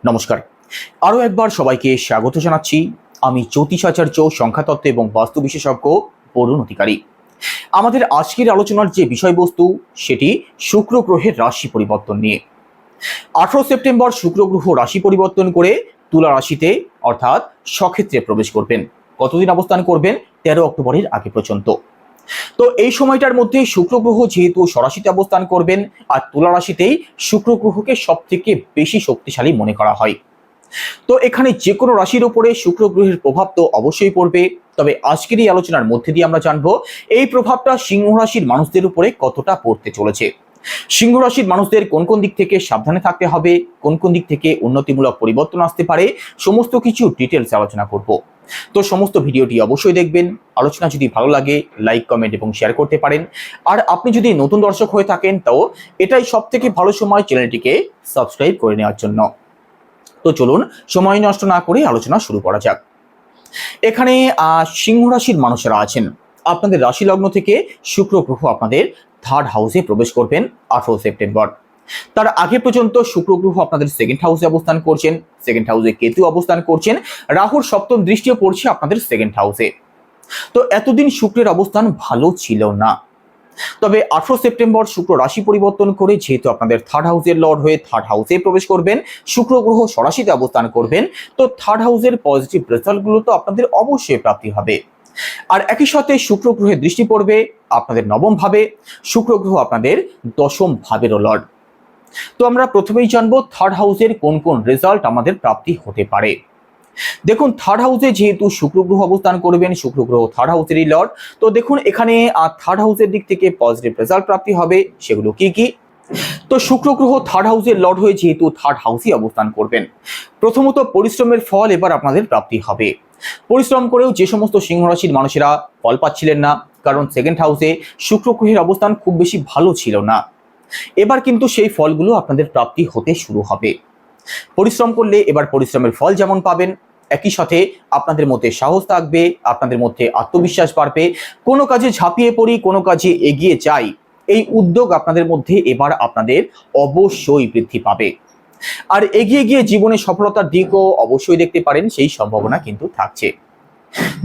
নমস্কার, আরও একবার সবাইকে স্বাগত জানাচ্ছি। আমি জ্যোতিষাচার্য, সংখ্যাতত্ত্ব এবং বাস্তু বিশেষজ্ঞ বরুণ অধিকারী। আমাদের আজকের আলোচনার যে বিষয়বস্তু সেটি শুক্র গ্রহের রাশি পরিবর্তন নিয়ে। 18 সেপ্টেম্বর শুক্র গ্রহ রাশি পরিবর্তন করে তুলা রাশিতে অর্থাৎ স্বক্ষেত্রে প্রবেশ করবেন। কতদিন অবস্থান করবেন? 13 অক্টোবরের আগে পর্যন্ত। তো এই সময়টার মধ্যে শুক্র গ্রহ যেহেতু স্বরাশিতে অবস্থান করবেন, আর তুলা রাশিতেই শুক্র গ্রহকে সব থেকে বেশি শক্তিশালী মনে করা হয়। তো এখানে যে কোনো রাশির উপরে শুক্র গ্রহের প্রভাব তো অবশ্যই পড়বে, তবে আজকের এই আলোচনার মধ্যে দিয়ে আমরা জানবো এই প্রভাবটা সিংহ রাশির মানুষদের উপরে কতটা পড়তে চলেছে। সিংহ রাশির মানুষদের কোন কোন দিক থেকে সাবধানে থাকতে হবে, কোন কোন দিক থেকে উন্নতিমূলক পরিবর্তন আসতে পারে, সমস্ত কিছু ডিটেলস আলোচনা করব। তো সমস্ত ভিডিওটি অবশ্যই দেখবেন। আলোচনা যদি ভালো লাগে লাইক, কমেন্ট এবং শেয়ার করতে পারেন। আর আপনি যদি নতুন দর্শক হয়ে থাকেন তাও এটাই সব থেকে ভালো সময় চ্যানেলটিকে সাবস্ক্রাইব করে নেওয়ার জন্য। তো চলুন সময় নষ্ট না করে আলোচনা শুরু করা যাক। এখানে সিংহ রাশির মানুষেরা আছেন, আপনাদের রাশি লগ্ন থেকে শুক্র গ্রহ আপনাদের 3rd হাউসে প্রবেশ করবেন 18 সেপ্টেম্বর। তার আগে পর্যন্ত শুক্র গ্রহ আপনাদের 2nd হাউসে অবস্থান করছেন, 2nd হাউসে কেতু অবস্থান করছেন, রাহুর সপ্তম দৃষ্টিও পড়ছে আপনাদের 2nd হাউসে। তো এতদিন শুক্রের অবস্থান ভালো ছিল না, তবে 18 সেপ্টেম্বর শুক্র রাশি পরিবর্তন করে যেহেতু আপনাদের 3rd হাউসের লর্ড হয়ে 3rd হাউসে প্রবেশ করবেন, শুক্র গ্রহ স্বরাশিতে অবস্থান করবেন, তো 3rd হাউসের পজিটিভ রেজাল্টগুলো তো আপনাদের অবশ্যই প্রাপ্তি হবে। আর একই সাথে শুক্র গ্রহের দৃষ্টি পড়বে আপনাদের 9ম ভাবে। শুক্র গ্রহ আপনাদের 10ম ভাবেরও লর্ড। তো আমরা প্রথমেই জানবো 3rd হাউসের কোন কোন রেজাল্ট আমাদের প্রাপ্তি হতে পারে। দেখুন, 3rd হাউসে যেহেতু শুক্র গ্রহ অবস্থান করবেন, শুক্র গ্রহ 3rd হাউসেরই লর্ড, তো দেখুন এখানে 3rd হাউসের দিক থেকে পজিটিভ রেজাল্ট প্রাপ্তি হবে। সেগুলো কি কি? তো শুক্র গ্রহ 3rd হাউসের লর্ড হয়ে যেহেতু 3rd হাউসে অবস্থান করবেন, প্রথমত পরিশ্রমের ফল এবার আপনাদের প্রাপ্তি হবে। পরিশ্রম করেও যে সমস্ত সিংহ রাশির মানুষেরা ফল পাচ্ছিলেন না, কারণ 2nd হাউসে শুক্র গ্রহের অবস্থান খুব বেশি ভালো ছিল না, এবার কিন্তু সেই ফলগুলো আপনাদের প্রাপ্তি হতে শুরু হবে। পরিশ্রম করলে এবার পরিশ্রমের ফল যেমন পাবেন, একই সাথে আপনাদের মধ্যে সাহস থাকবে, আপনাদের মধ্যে আত্মবিশ্বাস বাড়বে। কোনো কাজে ঝাঁপিয়ে পড়ি, কোনো কাজে এগিয়ে যাই, এই উদ্যোগ আপনাদের মধ্যে এবার আপনাদের অবশ্যই বৃদ্ধি পাবে। আর এগিয়ে গিয়ে জীবনে সফলতার দিকও অবশ্যই দেখতে পারেন, সেই সম্ভাবনা কিন্তু থাকছে।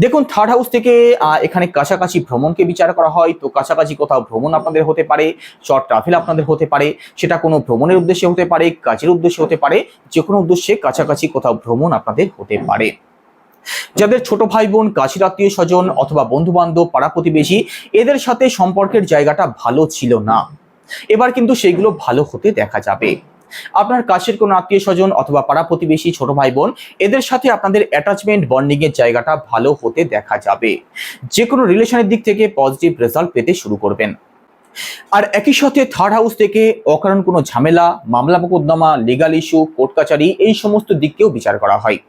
দেখুন, 3rd হাউস থেকে এখানে কাছাকাছি ভ্রমণকে বিচার করা হয়, তো কাছাকাছি কোথাও ভ্রমণ আপনাদের হতে পারে, শর্ট ট্রাভেল আপনাদের হতে পারে, সেটা কোনো ভ্রমণের উদ্দেশ্যে হতে পারে, কাজের উদ্দেশ্যে হতে পারে, যে কোনো উদ্দেশ্যে কাছাকাছি কোথাও ভ্রমণ আপনাদের হতে পারে। যাদের ছোট ভাই বোন, কাছের আত্মীয় স্বজন অথবা বন্ধু বান্ধব, পাড়া প্রতিবেশী, এদের সাথে সম্পর্কের জায়গাটা ভালো ছিল না, এবার কিন্তু সেইগুলো ভালো হতে দেখা যাবে। আপনার কাছের কোনো আত্মীয় স্বজন অথবা পাড়া প্রতিবেশী, ছোট ভাই বোন, এদের সাথে আপনাদের অ্যাটাচমেন্ট, বন্ডিং এর জায়গাটা ভালো হতে দেখা যাবে। যে কোনো রিলেশনের দিক থেকে পজিটিভ রেজাল্ট পেতে শুরু করবেন। আর একই সাথে 3rd হাউস থেকে অকারণ কোনো ঝামেলা, মামলা মোকদ্দমা, লিগাল ইস্যু, কোর্ট কাচারি, এই সমস্ত দিককেও বিচার করা হয়।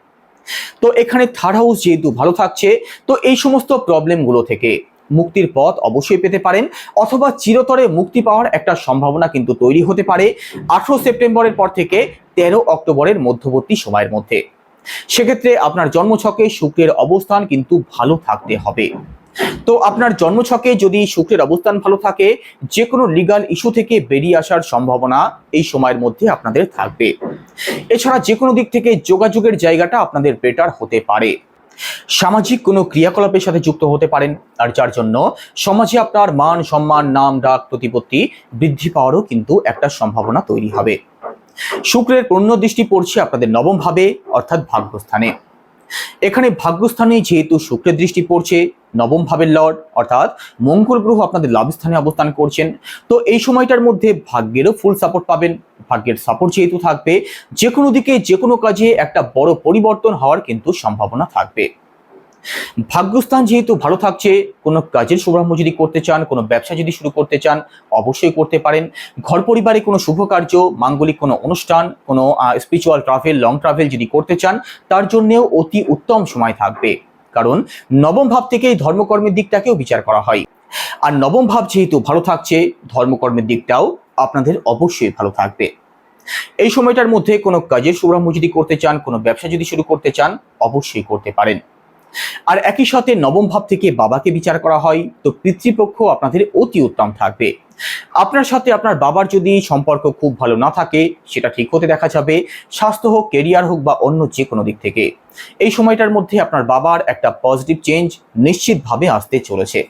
তো এখানে 3rd হাউস যেহেতু ভালো থাকছে, তো এই সমস্ত প্রবলেমগুলো থেকে মুক্তির পথ অবশ্যই পেতে পারেন, অথবা চিরতরে মুক্তি পাওয়ার একটা সম্ভাবনা কিন্তু তৈরি হতে পারে 18 সেপ্টেম্বরের পর থেকে 13 অক্টোবরের মধ্যবর্তী সময়ের মধ্যে। সেক্ষেত্রে আপনার জন্মছকে শুক্রের অবস্থান কিন্তু ভালো থাকতে হবে। তো আপনার জন্মছকে যদি শুক্রের অবস্থান ভালো থাকে, যে কোনো লিগাল ইস্যু থেকে বেরিয়ে আসার সম্ভাবনা এই সময়ের মধ্যে আপনাদের থাকবে। এছাড়া যে কোনো দিক থেকে যোগাযোগের জায়গাটা আপনাদের বেটার হতে পারে। সামাজিক কোনো ক্রিয়াকলাপের সাথে যুক্ত হতে পারেন, আর যার জন্য সমাজে আপনার মান সম্মান, নাম ডাক, প্রতিপত্তি বৃদ্ধি পাওয়ারও কিন্তু একটা সম্ভাবনা তৈরি হবে। শুক্রের পূর্ণ দৃষ্টি পড়ছে আপনাদের 9ম ভাবে অর্থাৎ ভাগ্যস্থানে। এখানে ভাগ্যস্থানে যেহেতু শুক্রের দৃষ্টি পড়ছে, 9ম ভাবের লর্ড অর্থাৎ মঙ্গল গ্রহ আপনাদের লাভস্থানে অবস্থান করছেন, তো এই সময়টার মধ্যে ভাগ্যেরও ফুল সাপোর্ট পাবেন। ভাগ্যের সাপোর্ট যেহেতু থাকবে, যে কোনো দিকে যে কোনো কাজে একটা বড় পরিবর্তন হওয়ার কিন্তু সম্ভাবনা থাকবে। ভাগ্যস্থান যেহেতু ভালো থাকছে, কোনো কাজের শুভারম্ভ যদি করতে চান, কোনো ব্যবসা যদি শুরু করতে চান, অবশ্যই করতে পারেন। ঘর পরিবারে কোনো শুভ কার্য, মাঙ্গলিক কোনো অনুষ্ঠান, কোনো স্পিরিচুয়াল ট্রাভেল, লং ট্রাভেল যদি করতে চান, তার জন্যেও অতি উত্তম সময় থাকবে, কারণ 9ম ভাব থেকেই ধর্মকর্মের দিকটাকেও বিচার করা হয়। আর 9ম ভাব যেহেতু ভালো থাকছে, ধর্মকর্মের দিকটাও আপনাদের অবশ্যই ভালো থাকবে। এই সময়টার মধ্যে কোনো কাজের শুভারম্ভ যদি করতে চান, কোনো ব্যবসা যদি শুরু করতে চান, অবশ্যই করতে পারেন। আর একই সাথে 9ম ভাব থেকে বাবাকে বিচার করা হয়, তো পিতৃপক্ষ আপনাদের অতি উত্তম থাকবে। আপনার সাথে আপনার বাবার যদি সম্পর্ক খুব ভালো না থাকে, সেটা ঠিক হতে দেখা যাবে। স্বাস্থ্য হোক, কেরিয়ার হোক বা অন্য যে কোনো দিক থেকে এই সময়টার মধ্যে আপনার বাবার একটা পজিটিভ চেঞ্জ নিশ্চিতভাবে আসতে চলেছে।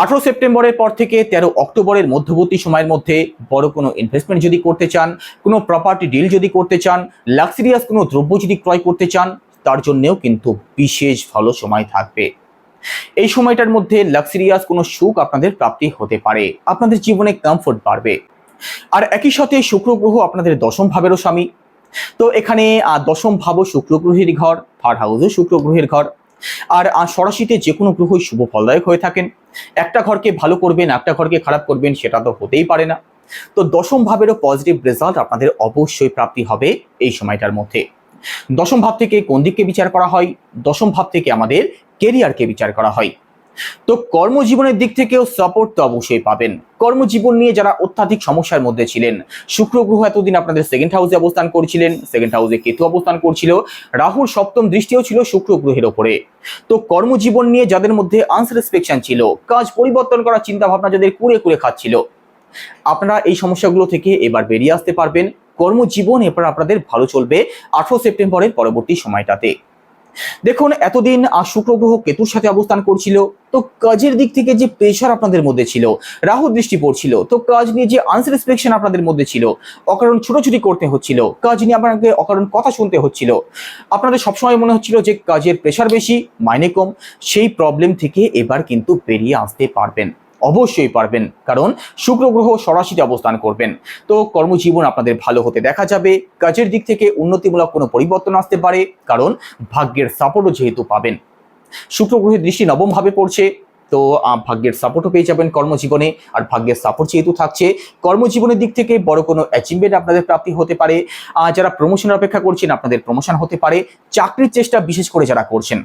18 সেপ্টেম্বরের পর থেকে 13 অক্টোবরের মধ্যবর্তী সময়ের মধ্যে বড় কোনো ইনভেস্টমেন্ট যদি করতে চান, কোনো প্রপার্টি ডিল যদি করতে চান, লাক্সারিয়াস কোনো দ্রব্য যদি ক্রয় করতে চান, তার জন্যেও কিন্তু বিশেষ ভালো সময় থাকবে। এই সময়টার মধ্যে লাক্সারিয়াস কোনো সুখ আপনাদের প্রাপ্তি হতে পারে, আপনাদের জীবনে কমফোর্ট বাড়বে। আর একই সাথে শুক্র গ্রহ আপনাদের দশম ভাবেরও স্বামী। তো এখানে দশম ভাবও শুক্র গ্রহের ঘর, থার্ড হাউসও শুক্র গ্রহের ঘর। আর ষড়াশিতে যে কোনো গ্রহই শুভ ফলদায়ক হয়ে থাকেন। একটা ঘরকে ভালো করবেন, একটা ঘরকে খারাপ করবেন, সেটা তো হতেই পারে না। তো দশম ভাবেরও পজিটিভ রেজাল্ট আপনাদের অবশ্যই প্রাপ্তি হবে এই সময়টার মধ্যে। দশম ভাব থেকে কোন দিককে বিচার করা হয়? দশম ভাব থেকে আমাদের কেরিয়ারকে বিচার করা হয়। তো কর্মজীবনের দিক থেকেও সাপোর্ট তো অবশ্যই পাবেন। কর্মজীবন নিয়ে যারা অত্যাধিক সমস্যার মধ্যে ছিলেন, শুক্র গ্রহ এতদিন আপনাদের সেকেন্ড হাউসে অবস্থান করছিলেন, সেকেন্ড হাউসে কেতু অবস্থান করছিল, রাহুর সপ্তম দৃষ্টিও ছিল শুক্র গ্রহের ওপরে। তো কর্মজীবন নিয়ে যাদের মধ্যে আনস্যাটিসফ্যাকশন ছিল, কাজ পরিবর্তন করার চিন্তা ভাবনা যাদের কুড়ে কুড়ে খাচ্ছিল, আপনারা এই সমস্যাগুলো থেকে এবার বেরিয়ে আসতে পারবেন। কর্মজীবন এবার আপনাদের ভালো চলবে 18 সেপ্টেম্বরের পরবর্তী সময়টাতে। দেখুন, এতদিন শুক্র গ্রহ কেতুর সাথে অবস্থান করছিল, তো কাজের দিক থেকে যে প্রেশার আপনাদের মধ্যে ছিল, রাহু দৃষ্টি পড়ছিল, তো কাজ নিয়ে যে আনস্যাটিসফ্যাকশন আপনাদের মধ্যে ছিল, অকারণ ছোটাছুটি করতে হচ্ছিল, কাজ নিয়ে আপনাকে অকারণ কথা শুনতে হচ্ছিল, আপনাদের সবসময় মনে হচ্ছিল যে কাজের প্রেশার বেশি, মাইনে কম, সেই প্রবলেম থেকে এবার কিন্তু বেরিয়ে আসতে পারবেন, অবশ্যই পারবেন। কারণ শুক্র গ্রহ সরাসরি অবস্থান করবেন। তো কর্মজীবন আপনাদের ভালো হতে দেখা যাবে। কাজের দিক থেকে উন্নতিমূলক কোনো পরিবর্তন আসতে পারে, কারণ ভাগ্যের সাপোর্টও যেহেতু পাবেন। শুক্র গ্রহের দৃষ্টি নবম ভাবে পড়ছে, তো ভাগ্যের সাপোর্টও পেয়ে যাবেন কর্মজীবনে। আর ভাগ্যের সাপোর্ট যেহেতু থাকছে, কর্মজীবনের দিক থেকে বড় কোনো অ্যাচিভমেন্ট আপনাদের প্রাপ্তি হতে পারে। যারা প্রমোশনের অপেক্ষা করছেন, আপনাদের প্রমোশন হতে পারে। চাকরির চেষ্টা বিশেষ করে যারা করছেন,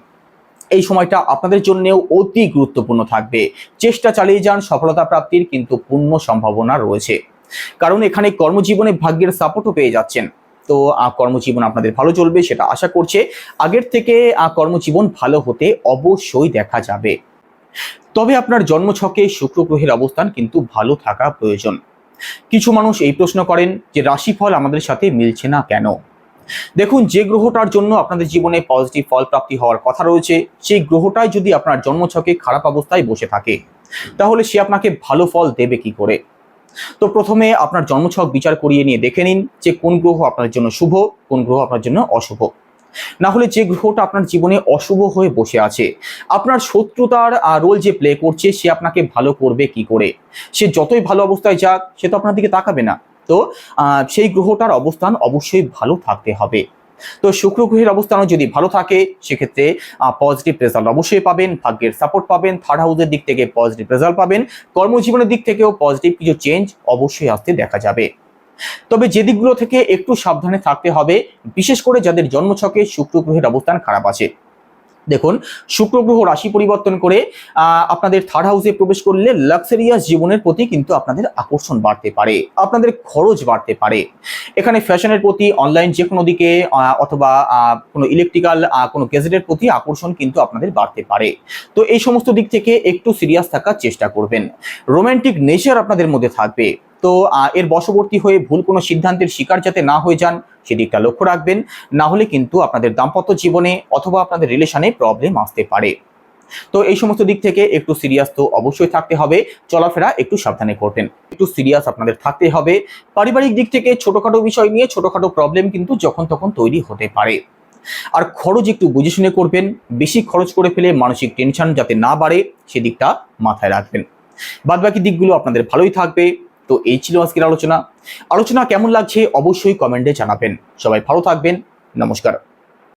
এই সময়টা আপনাদের জন্যও অতি গুরুত্বপূর্ণ থাকবে। চেষ্টা চালিয়ে যান, সফলতা প্রাপ্তির কিন্তু পূর্ণ সম্ভাবনা রয়েছে। কারণ এখানে কর্মজীবনে ভাগ্যের সাপোর্টও পেয়ে যাচ্ছেন। তো কর্মজীবন আপনাদের ভালো চলবে, সেটা আশা করছে। আগের থেকে কর্মজীবন ভালো হতে অবশ্যই দেখা যাবে। তবে আপনার জন্মছকে শুক্র গ্রহের অবস্থান কিন্তু ভালো থাকা প্রয়োজন। কিছু মানুষ এই প্রশ্ন করেন যে রাশিফল আমাদের সাথে মিলছে না কেন? দেখুন, যে গ্রহটার জন্য আপনাদের জীবনে পজিটিভ ফল প্রাপ্তি হওয়ার কথা রয়েছে, সেই গ্রহটাই যদি আপনার জন্মছকে খারাপ অবস্থায় বসে থাকে, তাহলে সে আপনাকে ভালো ফল দেবে কি করে? তো প্রথমে আপনার জন্মছক বিচার করিয়ে নিয়ে দেখে নিন যে কোন গ্রহ আপনার জন্য শুভ, কোন গ্রহ আপনার জন্য অশুভ। না হলে যে গ্রহটা আপনার জীবনে অশুভ হয়ে বসে আছে, আপনার শত্রুতার রোল যে প্লে করছে, সে আপনাকে ভালো করবে কি করে? সে যতই ভালো অবস্থায় যাক, সে তো আপনার দিকে তাকাবে না। তো সেই গ্রহটার অবস্থান অবশ্যই ভালো থাকতে হবে। তো শুক্র গ্রহের অবস্থানও যদি ভালো থাকে, সেক্ষেত্রে পজিটিভ রেজাল্ট অবশ্যই পাবেন, ভাগ্যের সাপোর্ট পাবেন, থার্ড হাউসের দিক থেকে পজিটিভ রেজাল্ট পাবেন, কর্মজীবনের দিক থেকেও পজিটিভ কিছু চেঞ্জ অবশ্যই আসতে দেখা যাবে। তবে যে দিকগুলো থেকে একটু সাবধানে থাকতে হবে, বিশেষ করে যাদের জন্মছকে শুক্র গ্রহের অবস্থান খারাপ আছে। দেখুন, শুক্র গ্রহ রাশি পরিবর্তন করে আপনাদের থার্ড হাউসে প্রবেশ করলে লাক্সারিয়াস জীবনের প্রতি কিন্তু আপনাদের আকর্ষণ বাড়তে পারে, আপনাদের খরচ বাড়তে পারে। এখানে ফ্যাশনের প্রতি, অনলাইন যে কোনো দিকে অথবা কোনো ইলেকট্রিক্যাল কোনো গ্যাজেটের প্রতি আকর্ষণ কিন্তু আপনাদের বাড়তে পারে। তো এই সমস্ত দিক থেকে একটু সিরিয়াস থাকার চেষ্টা করবেন। রোমান্টিক নেচার আপনাদের মধ্যে থাকবে। তো এর বশবর্তী হয়ে ভুল কোনো সিদ্ধান্তের শিকার যাতে না হয়ে যান, সেদিকটা লক্ষ্য রাখবেন। না হলে কিন্তু আপনাদের দাম্পত্য জীবনে অথবা আপনাদের রিলেশনে প্রবলেম আসতে পারে। তো এই সমস্ত দিক থেকে একটু সিরিয়াস তো অবশ্যই থাকতে হবে, চলাফেরা একটু সাবধানে করবেন, একটু সিরিয়াস আপনাদের থাকতে হবে। পারিবারিক দিক থেকে ছোটখাটো বিষয় নিয়ে ছোটখাটো প্রবলেম কিন্তু যখন তখন তৈরি হতে পারে। আর খরচ একটু বুঝে শুনে করবেন, বেশি খরচ করে ফেলে মানসিক টেনশন যাতে না বাড়ে, সেদিকটা মাথায় রাখবেন। বাদবাকি দিকগুলো আপনাদের ভালোই থাকবে। তো এই ছিল আজকের আলোচনা। কেমন লাগছে অবশ্যই কমেন্টে জানাবেন। সবাই ভালো থাকবেন। নমস্কার।